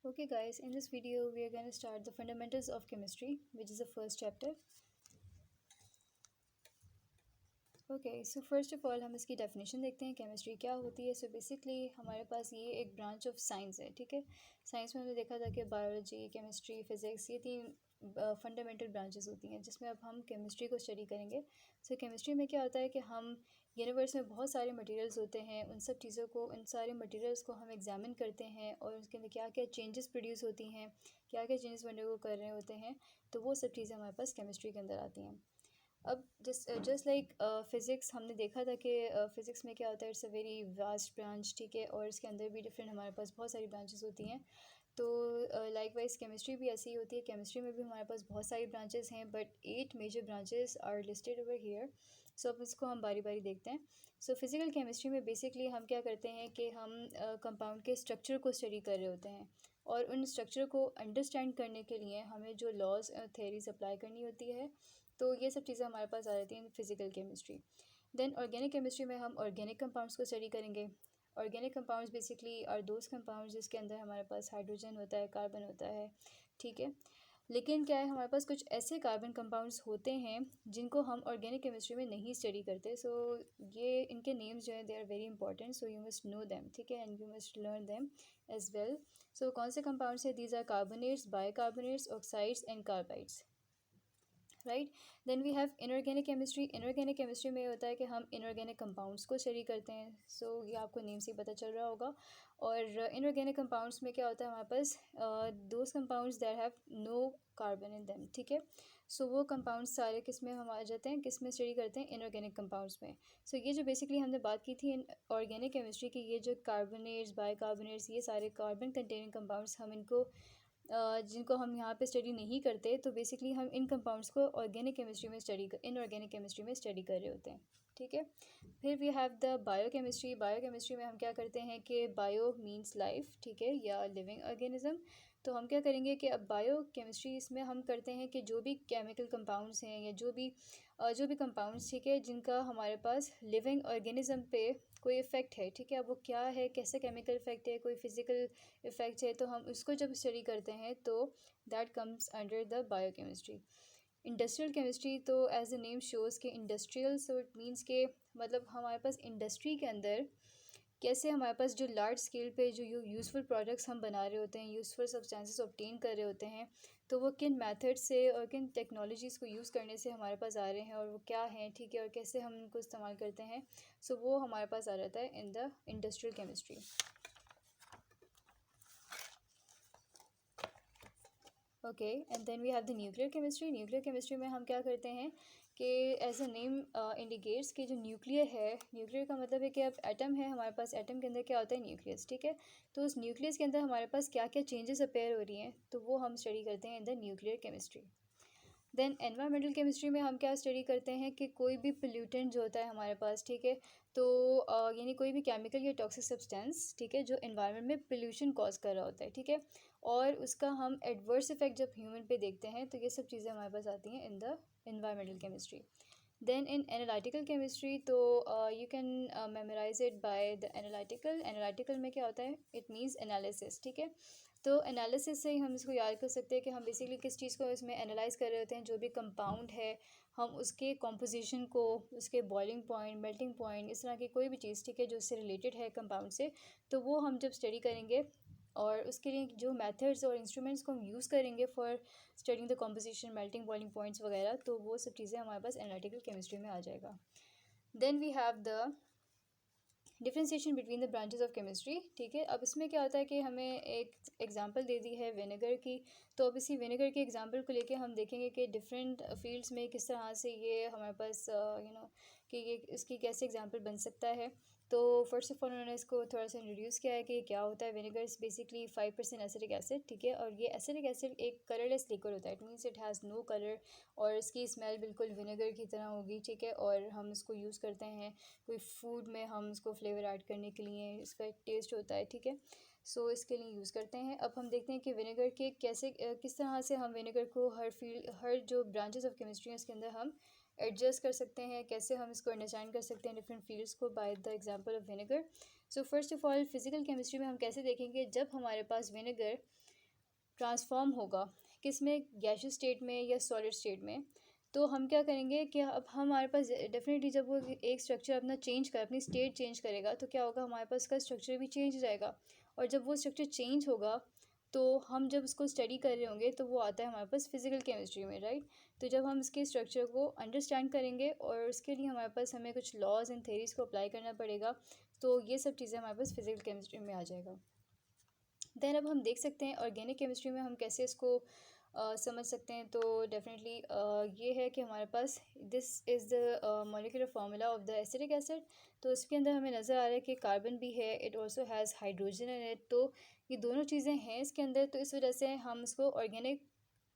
Okay guys, in this video we are going to start the fundamentals of chemistry, which is the first chapter. Okay, so first of all हम इसकी definition देखते हैं chemistry क्या होती है. So basically हमारे पास ये एक ब्रांच ऑफ साइंस है. ठीक है, साइंस में हमने देखा था कि बायोलॉजी, केमिस्ट्री, फिज़िक्स, ये तीन फंडामेंटल ब्रांचेस होती हैं जिसमें अब हम केमिस्ट्री को स्टडी करेंगे. सो केमिस्ट्री में क्या होता है कि हम यूनिवर्स में बहुत सारे मटेरियल्स होते हैं, उन सब चीज़ों को, उन सारे मटेरियल्स को हम एग्जामिन करते हैं और उसके अंदर क्या क्या चेंजेस प्रोड्यूस होती हैं, क्या क्या चेंजेस बनने को कर रहे होते हैं, तो वो सब चीज़ें हमारे पास केमिस्ट्री के अंदर आती हैं. अब जस्ट लाइक फ़िज़िक्स हमने देखा था कि फ़िज़िक्स में क्या होता है, it's a very vast branch. ठीक है, और इसके अंदर भी डिफरेंट हमारे पास बहुत सारी ब्रांचेस होती हैं. तो लाइक वाइज केमिस्ट्री भी ऐसी ही होती है. केमिस्ट्री में भी हमारे पास बहुत सारी ब्रांचेस हैं, but 8 major branches are listed over here. So अब इसको हम बारी बारी देखते हैं. सो फिज़िकल केमिस्ट्री में बेसिकली हम क्या करते हैं कि हम कंपाउंड के स्ट्रक्चर को स्टडी कर रहे होते हैं और उन स्ट्रक्चर को अंडरस्टैंड करने के लिए हमें जो लॉज थेरीज अप्लाई करनी होती है, तो ये सब चीज़ें हमारे पास आ जाती हैं physical chemistry. Then organic chemistry में हम ऑर्गेनिक कंपाउंड्स को स्टडी करेंगे. Organic compounds basically are those compounds जिसके अंदर हमारे पास हाइड्रोजन होता है, कार्बन होता है. ठीक है, लेकिन क्या है, हमारे पास कुछ ऐसे कार्बन कंपाउंड्स होते हैं जिनको हम ऑर्गेनिक केमिस्ट्री में नहीं स्टडी करते. सो ये इनके नेम्स जो हैं they are very important, so you must know them. ठीक है, and you must learn them as well. So कौन से कंपाउंड्स हैं? These are carbonates, bicarbonates, oxides and carbides. Right. Then we have inorganic chemistry. Inorganic chemistry में होता है कि हम इनऑर्गेनिक कंपाउंड्स को स्टडी करते हैं. सो ये आपको नेम से ही पता चल रहा होगा. और इनऑर्गेनिक कंपाउंड्स में क्या होता है, हमारे पास those compounds that have no carbon in them. ठीक है, सो वो कंपाउंड्स सारे किस में हम आ जाते हैं, किस में स्टडी करते हैं? इनऑर्गेनिक कंपाउंड्स में. सो ये जो बेसिकली हमने बात की थी इन ऑर्गेनिक केमिस्ट्री की, ये जो कार्बोनेट्स, बाइकार्बोनेट्स, ये सारे कार्बन कंटेनिंग कंपाउंड्स हम इनको जिनको हम यहाँ पे स्टडी नहीं करते, तो बेसिकली हम इन कंपाउंड्स को ऑर्गेनिक केमिस्ट्री में इनऑर्गेनिक केमिस्ट्री में स्टडी कर रहे होते हैं. ठीक है, फिर we have the biochemistry. Biochemistry में हम क्या करते हैं कि बायो मीन्स लाइफ. ठीक है, या लिविंग ऑर्गेनिज्म. तो हम क्या करेंगे कि अब बायो केमिस्ट्री इसमें हम करते हैं कि जो भी केमिकल कंपाउंड्स हैं या जो भी कंपाउंड्स, ठीक है, जिनका हमारे पास लिविंग ऑर्गेनिज्म पे कोई इफ़ेक्ट है. ठीक है, अब वो क्या है, कैसे केमिकल इफ़ेक्ट है, कोई फिज़िकल इफ़ेक्ट है, तो हम उसको जब स्टडी करते हैं तो that comes under the biochemistry. Industrial chemistry, तो एज द नेम शोज़ के इंडस्ट्रियल, सो इट मीन्स के मतलब हमारे पास इंडस्ट्री के अंदर कैसे हमारे पास जो लार्ज स्केल पे जो यूज़फुल प्रोडक्ट्स हम बना रहे होते हैं, यूज़फुल सब्सटेंसेस ऑब्टेन कर रहे होते हैं, तो वो किन मेथड से और किन टेक्नोलॉजीज़ को यूज़ करने से हमारे पास आ रहे हैं और वो क्या हैं. ठीक है, और कैसे हम उनको इस्तेमाल करते हैं. सो वो हमारे पास आ जाता है in the industrial chemistry. Okay, and then we have the nuclear chemistry. Nuclear chemistry में हम क्या करते हैं कि एज अ नेम इंडिकेट्स कि जो न्यूक्लियर है, न्यूक्लियर का मतलब है कि अब एटम है हमारे पास, एटम के अंदर क्या होता है? न्यूक्लियस. ठीक है, तो उस न्यूक्लियस के अंदर हमारे पास क्या क्या चेंजेस अपेयर हो रही हैं, तो वो हम स्टडी करते हैं in the nuclear chemistry. Then environmental chemistry में हम क्या स्टडी करते हैं कि कोई भी पोल्यूटेंट जो होता है हमारे पास, ठीक है, तो यानी कोई भी केमिकल या टॉक्सिक सब्सटेंस, ठीक है, जो एनवायरनमेंट में पोल्यूशन कॉज कर रहा होता है. ठीक है, और उसका हम एडवर्स इफेक्ट जब ह्यूमन पे देखते हैं, तो ये सब चीज़ें हमारे पास आती हैं in the environmental chemistry. Then in analytical chemistry, तो you can memorise it by the analytical में क्या होता है? It means analysis. ठीक है, तो एनालिसिस से ही हम इसको याद कर सकते हैं कि हम बेसिकली किस चीज़ को इसमें एनालाइज कर रहे होते हैं. जो भी कंपाउंड है, हम उसके कॉम्पोजिशन को, उसके बॉइलिंग पॉइंट, मेल्टिंग पॉइंट, इस तरह की कोई भी चीज़, ठीक है, जो उससे रिलेटेड है कंपाउंड से, तो वो हम जब स्टडी करेंगे और उसके लिए जो मेथड्स और इंस्ट्रूमेंट्स को हम यूज़ करेंगे for studying the composition, melting, boiling points वगैरह, तो वो सब चीज़ें हमारे पास एनालिटिकल केमिस्ट्री में आ जाएगा. Then we have the differentiation between the branches of chemistry. ठीक है, अब इसमें क्या होता है कि हमें एक एग्जांपल दे दी है विनेगर की, तो अब इसी विनेगर के एग्जांपल को लेके हम देखेंगे कि डिफरेंट फील्ड्स में किस तरह से ये हमारे पास कि ये इसकी कैसे एग्जांपल बन सकता है. तो फर्स्ट ऑफ ऑल उन्होंने इसको थोड़ा सा इंट्रोड्यूस किया है कि क्या होता है. Vinegar is basically 5% acetic acid. ठीक है, और ये एसिटिक एसिड एक कलरलेस लिक्विड होता है. It means it has no colour और इसकी स्मेल बिल्कुल विनेगर की तरह होगी. ठीक है, और हम इसको यूज़ करते हैं कोई फूड में, हम इसको फ्लेवर ऐड करने के लिए, इसका एक टेस्ट होता है. ठीक है, सो इसके लिए यूज़ करते हैं. अब हम देखते हैं कि विनेगर के कैसे किस तरह से हम विनेगर को हर जो ब्रांचेस ऑफ केमिस्ट्री हैं उसके अंदर हम एडजस्ट कर सकते हैं, कैसे हम इसको अंडरस्टैंड कर सकते हैं डिफरेंट फील्ड्स को by the example of vinegar. So first of all physical chemistry में हम कैसे देखेंगे, जब हमारे पास विनेगर ट्रांसफॉर्म होगा किस में, गैसियस स्टेट में या सॉलिड स्टेट में, तो हम क्या करेंगे कि अब हमारे पास डेफिनेटली जब वो एक स्ट्रक्चर अपना चेंज कर अपनी स्टेट चेंज करेगा तो क्या होगा, हमारे पास का स्ट्रक्चर भी चेंज हो जाएगा। और जब वो स्ट्रक्चर चेंज होगा तो हम जब उसको स्टडी कर रहे होंगे तो वो आता है हमारे पास फिजिकल केमिस्ट्री में, राइट। तो जब हम इसके स्ट्रक्चर को अंडरस्टैंड करेंगे और उसके लिए हमारे पास हमें कुछ लॉज एंड थेरीज को अप्लाई करना पड़ेगा, तो ये सब चीज़ें हमारे पास फिजिकल केमिस्ट्री में आ जाएगा। देन अब हम देख सकते हैं ऑर्गेनिक केमिस्ट्री में हम कैसे इसको समझ सकते हैं। तो डेफिनेटली ये है कि हमारे पास this is the molecular formula of the acetic acid. तो इसके अंदर हमें नज़र आ रहा है कि कार्बन भी है, it also has hydrogen in it. तो ये दोनों चीज़ें हैं इसके अंदर, तो इस वजह से हम इसको ऑर्गेनिक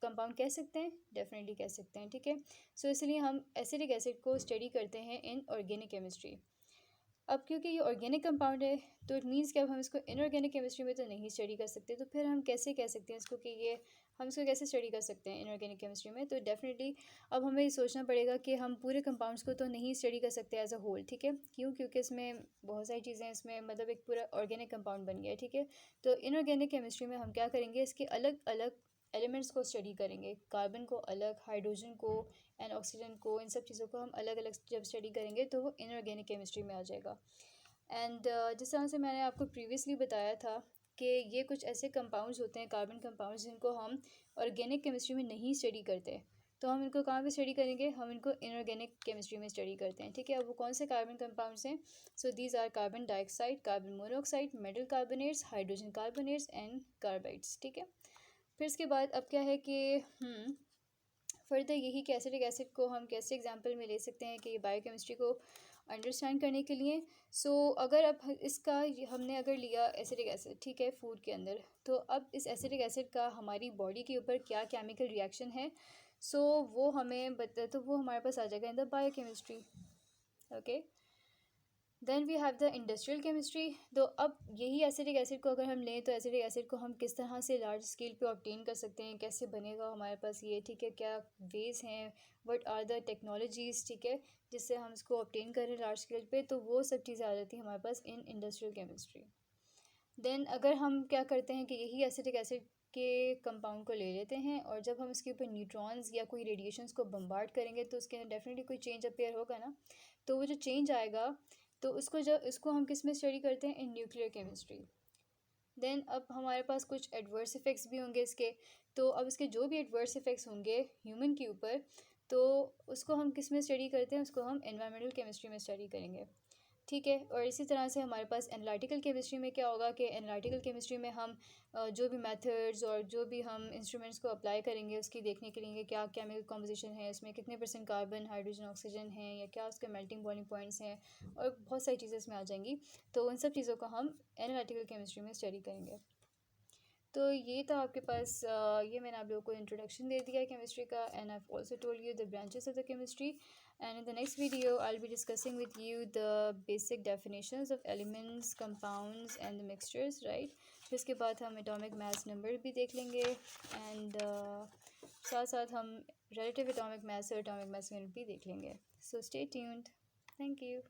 कंपाउंड कह सकते हैं, डेफिनेटली कह सकते हैं, ठीक है। सो इसलिए हम एसिटिक एसिड को स्टडी करते हैं इन ऑर्गेनिक केमिस्ट्री। अब क्योंकि ये ऑर्गेनिक कंपाउंड है तो इट मीन्स कि अब हम इसको इनऑर्गेनिक केमिस्ट्री में तो नहीं स्टडी कर सकते, तो फिर हम कैसे कह सकते हैं इसको कि ये हम इसको कैसे स्टडी कर सकते हैं इनऑर्गेनिक केमिस्ट्री में। तो डेफिनेटली अब हमें ये सोचना पड़ेगा कि हम पूरे कंपाउंड्स को तो नहीं स्टडी कर सकते एज अ होल, ठीक है। क्यों? क्योंकि इसमें बहुत सारी चीज़ें इसमें मतलब एक पूरा ऑर्गेनिक कंपाउंड बन गया है, ठीक है। तो इनऑर्गेनिक केमिस्ट्री में हम क्या करेंगे, इसके अलग अलग एलिमेंट्स को स्टडी करेंगे, कार्बन को अलग, हाइड्रोजन को एंड ऑक्सीजन को, इन सब चीज़ों को हम अलग अलग जब स्टडी करेंगे तो वो इनऑर्गेनिक केमिस्ट्री में आ जाएगा। एंड जिस तरह से मैंने आपको प्रीवियसली बताया था कि ये कुछ ऐसे कंपाउंड्स होते हैं, कार्बन कंपाउंड्स, जिनको हम ऑर्गेनिक केमिस्ट्री में नहीं स्टडी करते, तो हम इनको कहाँ पे स्टडी करेंगे, हम इनको इनऑर्गेनिक केमिस्ट्री में स्टडी करते हैं, ठीक है। अब वो कौन से कार्बन कंपाउंड्स हैं? So these are carbon dioxide, carbon monoxide, metal carbonates, hydrogen carbonates and carbides, ठीक है। फिर इसके बाद अब क्या है कि फर्दर यही कि एसिटिक एसिड को हम कैसे एग्जांपल में ले सकते हैं कि बायोकेमिस्ट्री को अंडरस्टैंड करने के लिए। अगर अब इसका हमने अगर लिया एसिटिक एसिड, ठीक है, फूड के अंदर, तो अब इस एसिटिक एसिड का हमारी बॉडी के ऊपर क्या केमिकल रिएक्शन है, वो हमें बता, तो वो हमारे पास आ जाएगा in the biochemistry, okay. Then we have the industrial chemistry. तो अब यही एसिटिक एसिड को अगर हम लें तो एसिटिक एसिड को हम किस तरह से लार्ज स्केल पे ऑब्टेन कर सकते हैं, कैसे बनेगा हमारे पास ये, ठीक है, क्या वेज हैं, व्हाट आर द टेक्नोलॉजीज़, ठीक है, जिससे हम इसको ऑब्टेन करें लार्ज स्केल पे, तो वो सब चीज़ें आ जाती हैं हमारे पास इन इंडस्ट्रियल केमिस्ट्री। देन अगर हम क्या करते हैं कि यही एसिटिक एसिड के कंपाउंड को ले लेते हैं और जब हम इसके ऊपर न्यूट्रॉन्स या कोई रेडिएशंस को बम्बार्ड करेंगे तो उसके अंदर डेफिनेटली कोई चेंज अपेयर होगा ना। तो वो जो चेंज आएगा तो इसको हम किस में स्टडी करते हैं, इन न्यूक्लियर केमिस्ट्री। देन अब हमारे पास कुछ एडवर्स इफ़ेक्ट्स भी होंगे इसके। तो अब इसके जो भी एडवर्स इफ़ेक्ट्स होंगे ह्यूमन के ऊपर, तो उसको हम किस में स्टडी करते हैं, उसको हम एनवायरमेंटल केमिस्ट्री में स्टडी करेंगे, ठीक है। और इसी तरह से हमारे पास एनालिटिकल केमिस्ट्री में क्या होगा कि एनालिटिकल केमिस्ट्री में हम जो भी मेथड्स और जो भी हम इंस्ट्रूमेंट्स को अप्लाई करेंगे उसकी देखने के लिए क्या केमिकल कॉम्पोजिशन है, इसमें कितने % कार्बन, हाइड्रोजन, ऑक्सीजन है, या क्या उसके मेल्टिंग बॉइलिंग पॉइंट्स हैं, और बहुत सारी चीज़ें इसमें आ जाएंगी। तो उन सब चीज़ों को हम एनालिटिकल केमिस्ट्री में स्टडी करेंगे। तो ये था आपके पास ये मैंने आप लोगों को इंट्रोडक्शन दे दिया है केमिस्ट्री का, and I have also told you the branches of the chemistry. And in the next video I will be discussing with you the basic definitions of elements, compounds and the mixtures, right. फिर उसके बाद हम atomic mass number भी देख लेंगे, and साथ साथ हम रिलेटिव एटॉमिक मास और एटॉमिक मास यूनिट भी देख लेंगे। So stay tuned, thank you.